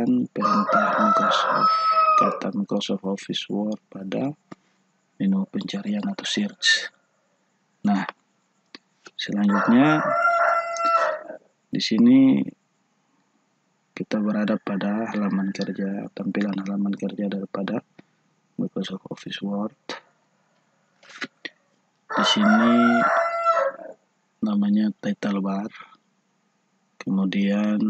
mengetikkan perintah kata Microsoft Office Word pada menu pencarian atau search. Nah, selanjutnya di sini kita berada pada halaman kerja, tampilan halaman kerja daripada Microsoft Office Word. Di sini namanya title bar. Kemudian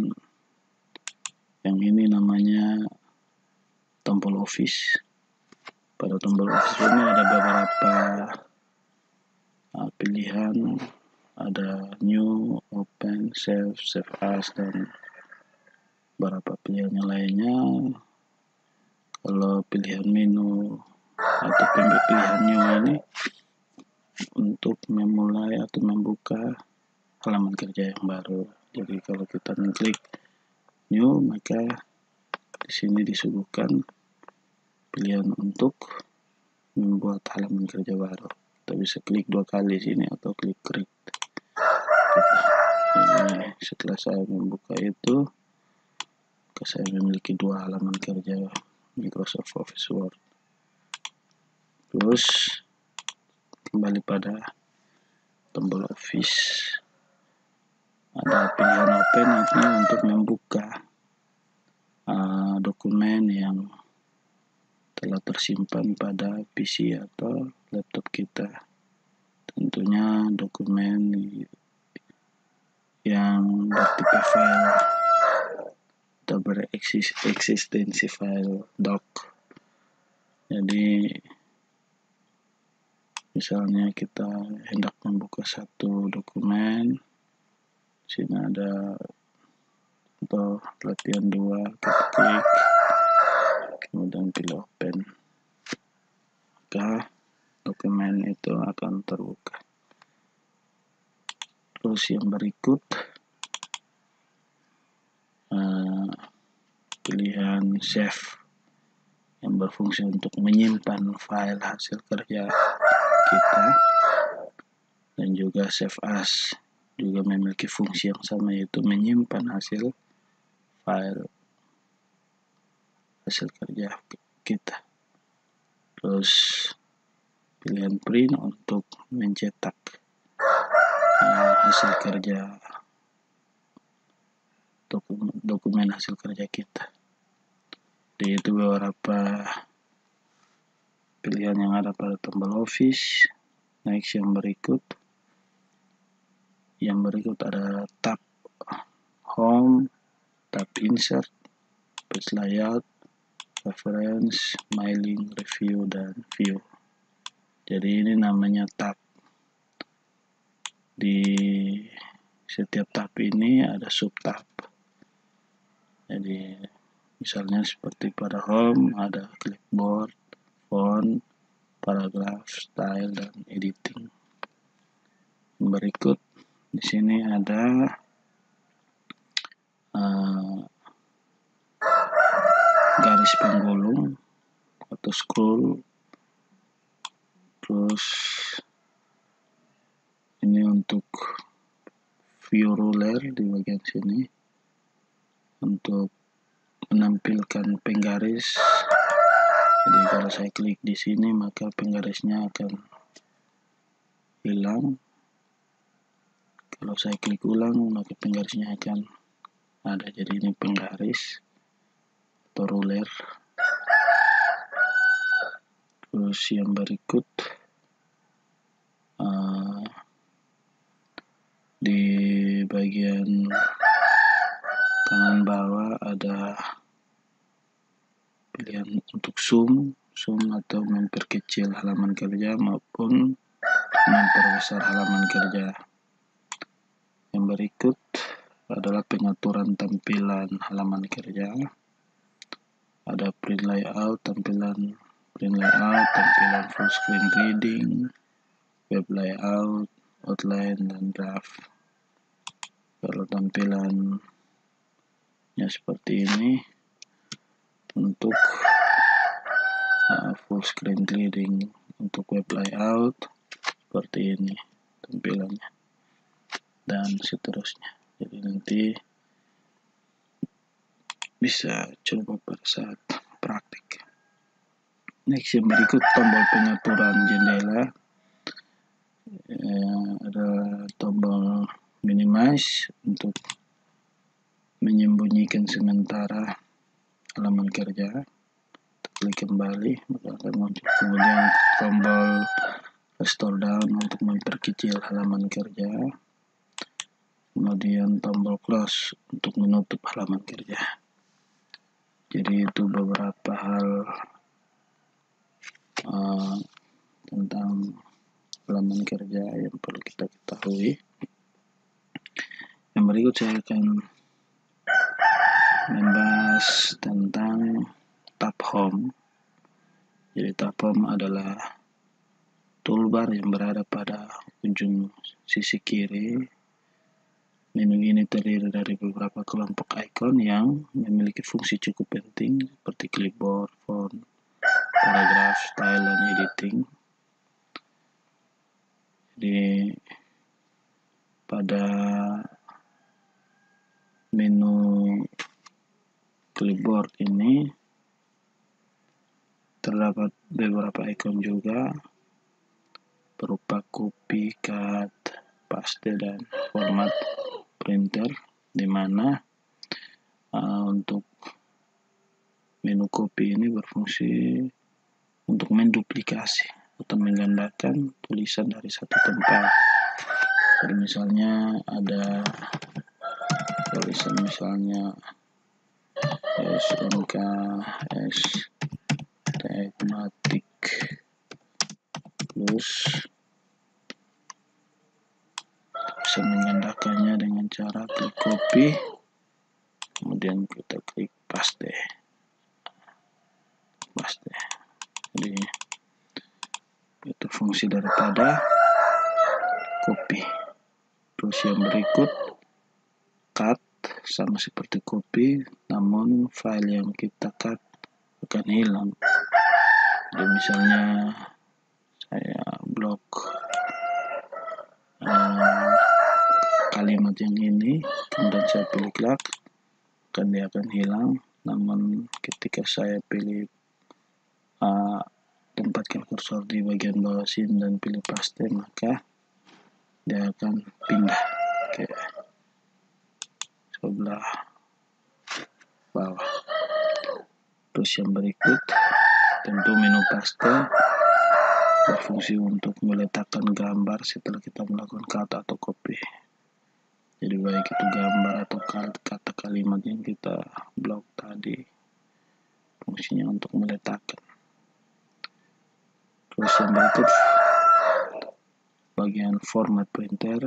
yang ini namanya tombol Office. Pada tombol Office ini ada beberapa pilihan, ada new, open, save, save as, dan beberapa pilihan yang lainnya. Kalau pilihan menu atau pilihan new ini untuk memulai atau membuka halaman kerja yang baru. Jadi kalau kita mengklik new, maka di sini disuguhkan pilihan untuk membuat halaman kerja baru. Kita bisa klik 2 kali sini atau klik create. Ini setelah saya membuka itu, saya memiliki 2 halaman kerja Microsoft Office Word. Terus kembali pada tombol Office, ada pilihan open ini untuk membuka dokumen yang telah tersimpan pada PC atau laptop kita. Tentunya dokumen yang bertipe file atau bereksistensi file doc. Jadi misalnya kita hendak membuka satu dokumen, di sini ada untuk latihan 2, kita klik, kemudian pilih open, maka dokumen itu akan terbuka. Terus yang berikut pilihan save yang berfungsi untuk menyimpan file hasil kerja kita, dan juga save as juga memiliki fungsi yang sama, yaitu menyimpan hasil kerja kita. Terus pilihan print untuk mencetak hasil kerja, dokumen hasil kerja kita. Jadi itu beberapa pilihan yang ada pada tombol Office. Next, yang berikut ada tab Home, tab Insert, Page Layout, Reference, Mailing, Review, dan View. Jadi ini namanya tab. Di setiap tab ini ada subtab. Jadi misalnya seperti pada Home ada Clipboard, Font, Paragraph, Style, dan Editing. Berikut di sini ada garis penggulung atau scroll. Terus ini untuk view ruler di bagian sini untuk menampilkan penggaris. Jadi kalau saya klik di sini maka penggarisnya akan hilang. Kalau saya klik ulang maka penggarisnya akan ada. Jadi ini penggaris atau ruler. Terus yang berikut di bagian kanan bawah ada pilihan untuk zoom atau memperkecil halaman kerja maupun memperbesar halaman kerja. Yang berikut adalah pengaturan tampilan halaman kerja. Ada print layout, tampilan full screen reading, web layout, outline, dan draft. Kalau tampilannya seperti ini untuk full screen reading, untuk web layout seperti ini tampilannya, dan seterusnya. Jadi nanti bisa coba pada saat praktik. Next, yang berikut tombol pengaturan jendela. Ada tombol minimize untuk menyembunyikan sementara halaman kerja. Klik kembali maka akan muncul. Kemudian tombol restore down untuk memperkecil halaman kerja. Kemudian tombol close untuk menutup halaman kerja. Jadi itu beberapa hal tentang halaman kerja yang perlu kita ketahui. Yang berikut saya akan membahas tentang tab home. Jadi tab home adalah toolbar yang berada pada ujung sisi kiri. Menu ini terdiri dari beberapa kelompok icon yang memiliki fungsi cukup penting seperti clipboard, font, paragraph, style, dan editing. Jadi pada menu clipboard ini terdapat beberapa icon juga berupa copy, cut, paste, dan format printer, di mana untuk menu copy ini berfungsi untuk menduplikasi atau menggandakan tulisan dari satu tempat. Jadi misalnya ada tulisan misalnya SMKS Tekmatik Plus, bisa menggandakannya dengan cara klik copy, kemudian kita klik paste. Jadi itu fungsi daripada copy. Terus yang berikut cut, sama seperti copy, namun file yang kita cut akan hilang. Jadi misalnya saya blok kalimat yang ini, kemudian saya pilih klik, dia akan hilang. Namun ketika saya pilih tempatkan kursor di bagian bawah sini dan pilih paste, maka dia akan pindah ke sebelah bawah. Terus yang berikut, tentu menu paste berfungsi untuk meletakkan gambar setelah kita melakukan cut atau copy. Jadi baik itu gambar atau kata kalimat yang kita blok tadi, fungsinya untuk meletakkan. Terus yang berikut bagian format printer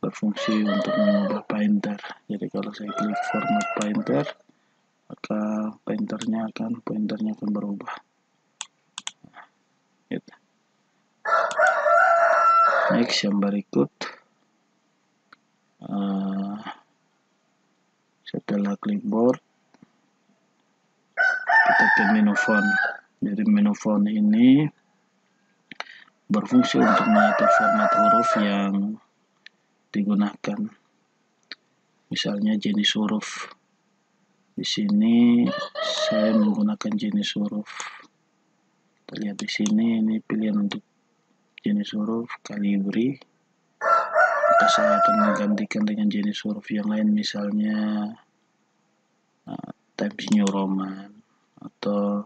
berfungsi untuk mengubah pointer. Jadi kalau saya klik format pointer, maka pointernya akan berubah. Gitu. Next, yang berikut setelah clipboard kita ke menu font. Jadi menu font ini berfungsi untuk mengatur format huruf yang digunakan. Misalnya jenis huruf. Di sini saya menggunakan jenis huruf. Kita lihat di sini, ini pilihan untuk jenis huruf Calibri. Maka saya akan menggantikan dengan jenis huruf yang lain, misalnya Times New Roman, atau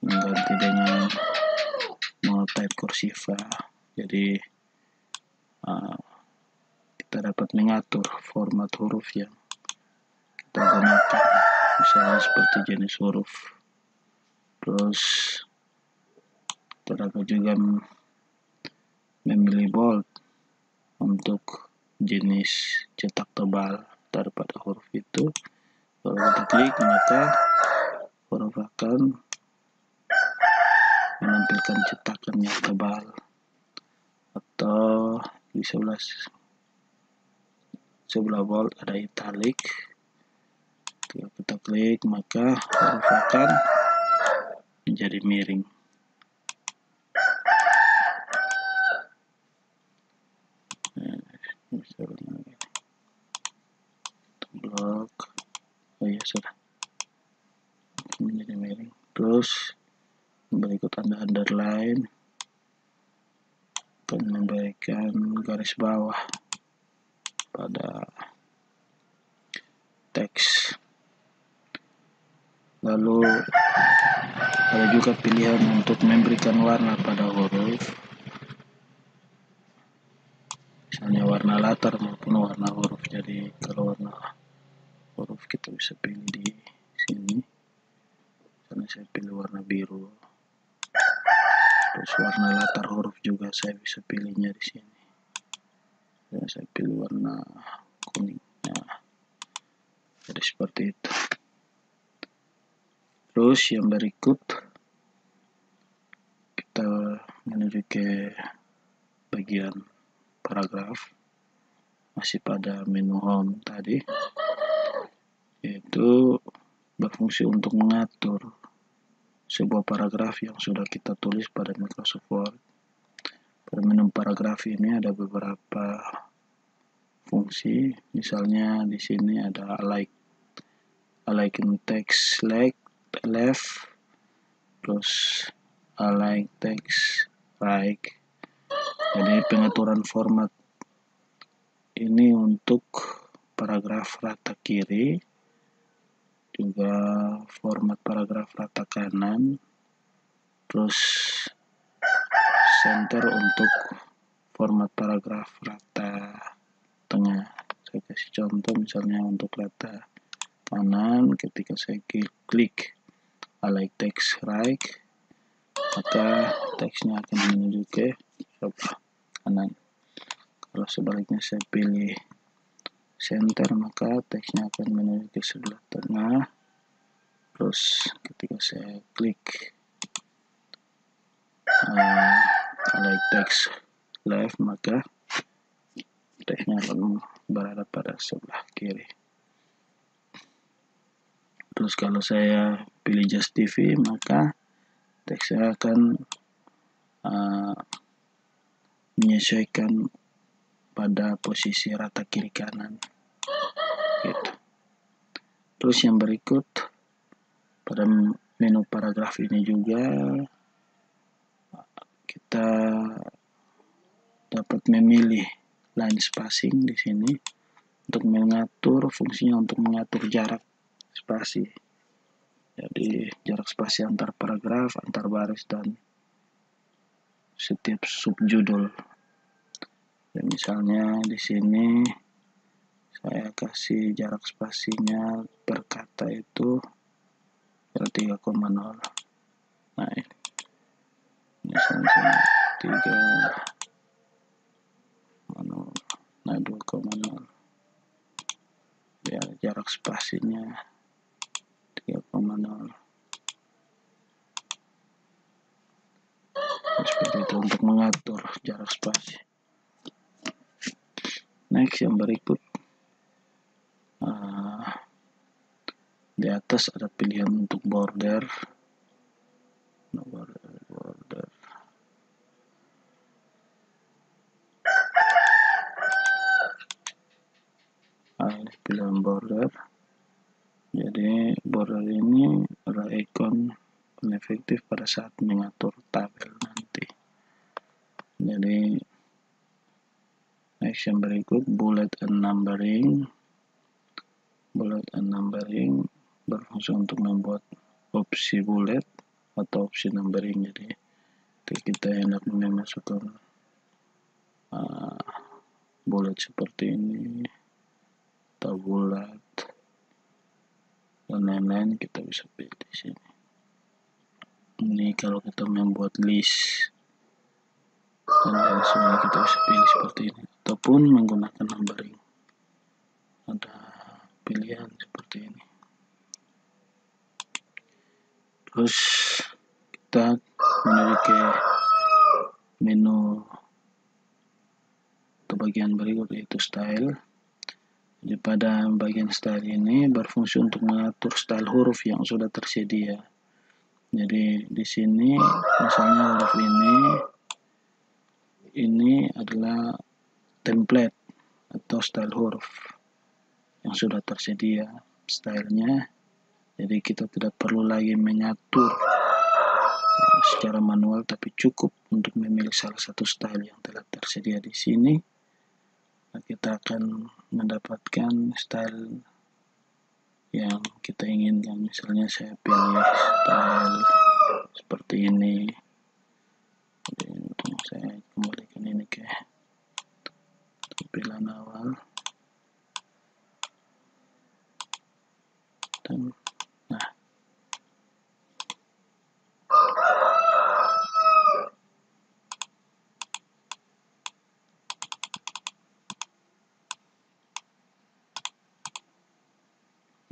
mengganti dengan Type Cursiva. Jadi kita dapat mengatur format huruf yang kita gunakan, misalnya seperti jenis huruf. Terus terdapat juga memilih bold untuk jenis cetak tebal daripada huruf itu. Kalau kita klik, maka huruf akan menampilkan cetakan yang tebal. Atau di sebelah bold ada italic. Kalau kita klik, maka huruf akan menjadi miring. Misalnya blok, sudah menjadi miring. Terus berikut Anda underline, akan memberikan garis bawah pada teks. Lalu ada juga pilihan untuk memberikan warna pada huruf, misalnya warna latar maupun warna huruf. Jadi kalau warna huruf kita bisa pilih di sini, karena saya pilih warna biru. Terus warna latar huruf juga saya bisa pilihnya di sini. Dan saya pilih warna kuning. Nah, jadi seperti itu. Terus yang berikut kita menuju ke bagian paragraf, masih pada menu home tadi, yaitu berfungsi untuk mengatur sebuah paragraf yang sudah kita tulis pada Microsoft Word. Pada menu paragraf ini ada beberapa fungsi, misalnya di sini ada align text left, terus align text right. Jadi pengaturan format ini untuk paragraf rata kiri, juga format paragraf rata kanan, terus center untuk format paragraf rata tengah. Saya kasih contoh, misalnya untuk rata kanan, ketika saya klik align text right, maka teksnya akan menuju ke sebelah kanan. Kalau sebaliknya saya pilih center, maka teksnya akan menuju ke sebelah tengah. Terus ketika saya klik align text left, maka teksnya akan berada pada sebelah kiri. Terus kalau saya pilih Just TV, maka teksnya akan menyesuaikan pada posisi rata kiri kanan gitu. Terus yang berikut, pada menu paragraf ini juga kita dapat memilih line spacing di sini untuk mengatur, fungsinya untuk mengatur jarak spasi. Jadi jarak spasi antar paragraf, antar baris, dan setiap subjudul. Dan misalnya di sini saya kasih jarak spasinya per kata itu 3,0. Nah, ini sama 3,0, nah 2,0. Ya, jarak spasinya 3,0. Seperti itu untuk mengatur jarak spasi. Next, yang berikut, di atas ada pilihan untuk border. Ini pilihan border. Jadi border ini adalah ikon efektif pada saat mengatur tabel nanti. Jadi next, yang berikut, bullet and numbering. Bullet and numbering berfungsi untuk membuat opsi bullet atau opsi numbering. Jadi kita hendak memasukkan bullet seperti ini atau bulat dan lain-lain, kita bisa pilih di sini. Ini kalau kita membuat list dan lain sebagainya, kita bisa pilih seperti ini, ataupun menggunakan numbering. Ada pilihan seperti ini. Terus kita menuju ke menu atau bagian berikut, yaitu style. Jadi pada bagian style ini berfungsi untuk mengatur style huruf yang sudah tersedia. Jadi di sini misalnya huruf ini adalah template atau style huruf yang sudah tersedia. Stylenya Jadi kita tidak perlu lagi mengatur secara manual, tapi cukup untuk memilih salah satu style yang telah tersedia di sini. Nah, kita akan mendapatkan style yang kita inginkan. Misalnya saya pilih style seperti ini. Jadi, saya kembalikan ini ke tampilan awal. Dan nah,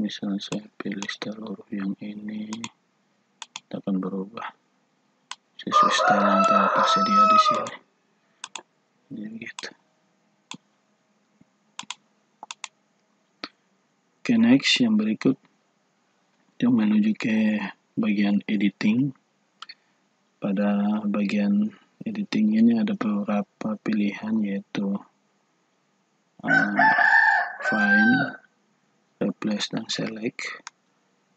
misalnya saya pilih style huruf yang ini, akan berubah sesuai style yang telah tersedia di sini. Jadi gitu. Oke, next yang berikut kita menuju ke bagian editing. Pada bagian editing ini ada beberapa pilihan, yaitu find, replace, dan select.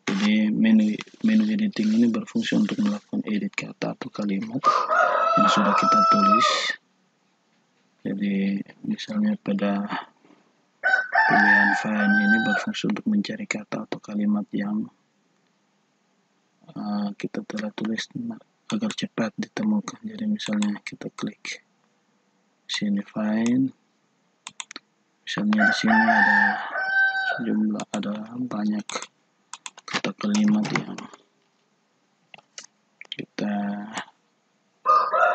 Jadi menu editing ini berfungsi untuk melakukan edit kata atau kalimat yang sudah kita tulis. Jadi misalnya pada pilihan find ini berfungsi untuk mencari kata atau kalimat yang kita telah tulis agar cepat ditemukan. Jadi misalnya kita klik sini find, misalnya di sini ada banyak kata kalimat yang kita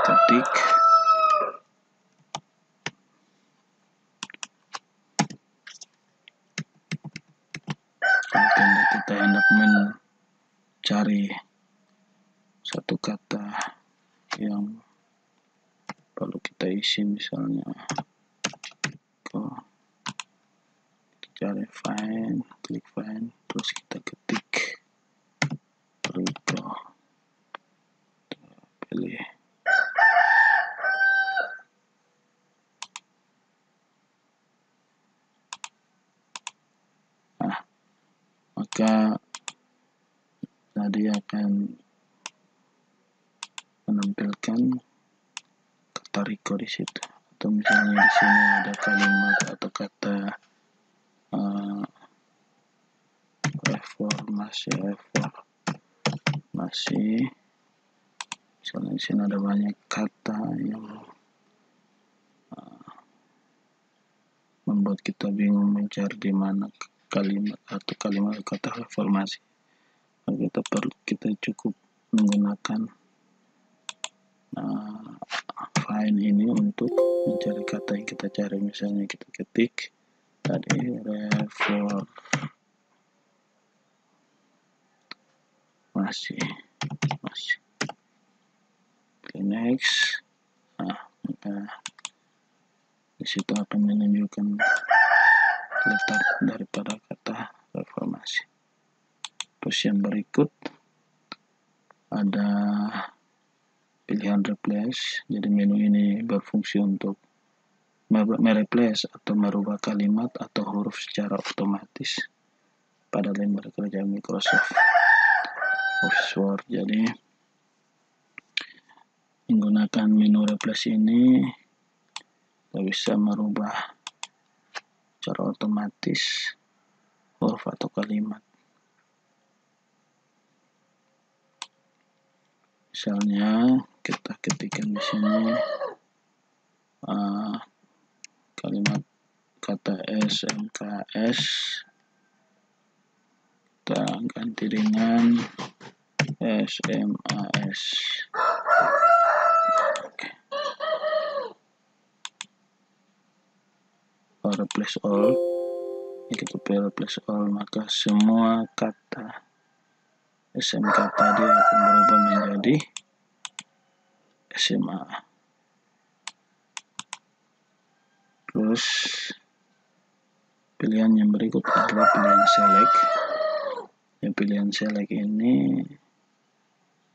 ketik. Kalau kita hendak mencari satu kata yang perlu kita isi, misalnya kita cari find, klik find, terus kita ketik Rico, pilih maka tadi akan menampilkan kata Rico di situ. Atau misalnya di sini ada kalimat atau kata reformasi. Misalnya di sini ada banyak kata yang membuat kita bingung mencari di mana kalimat atau kalimat kata reformasi. Kita cukup menggunakan find ini untuk mencari kata yang kita cari. Misalnya kita ketik tadi reformasi. Oke, next. Maka di situ akan menunjukkan letak daripada kata reformasi. Terus yang berikut ada pilihan replace. Jadi menu ini berfungsi untuk mereplace atau merubah kalimat atau huruf secara otomatis pada lembar kerja Microsoft Office Word. Jadi menggunakan menu replace ini kita bisa merubah secara otomatis huruf atau kalimat. Misalnya kita ketikkan di sini kalimat kata SMKS, kita ganti dengan SMAS. Replace all, kita pilih replace all, maka semua kata SMK tadi akan berubah menjadi SMA. Terus pilihan yang berikut adalah pilihan select. Pilihan select ini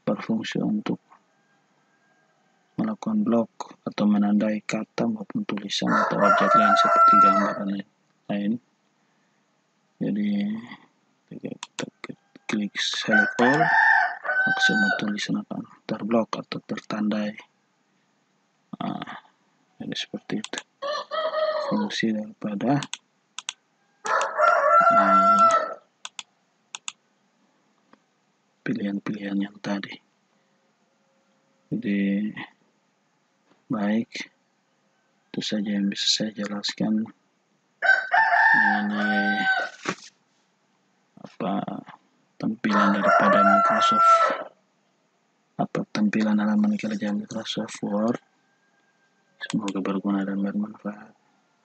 berfungsi untuk melakukan blok atau menandai kata maupun tulisan atau objek lain seperti gambar dan lain. Jadi kita klik klik select all, maka semua tulisan akan terblok atau tertandai. Jadi seperti itu fungsi daripada pilihan-pilihan yang tadi. Jadi baik, itu saja yang bisa saya jelaskan mengenai tampilan daripada Microsoft, tampilan halaman kerja Microsoft Word. Semoga berguna dan bermanfaat.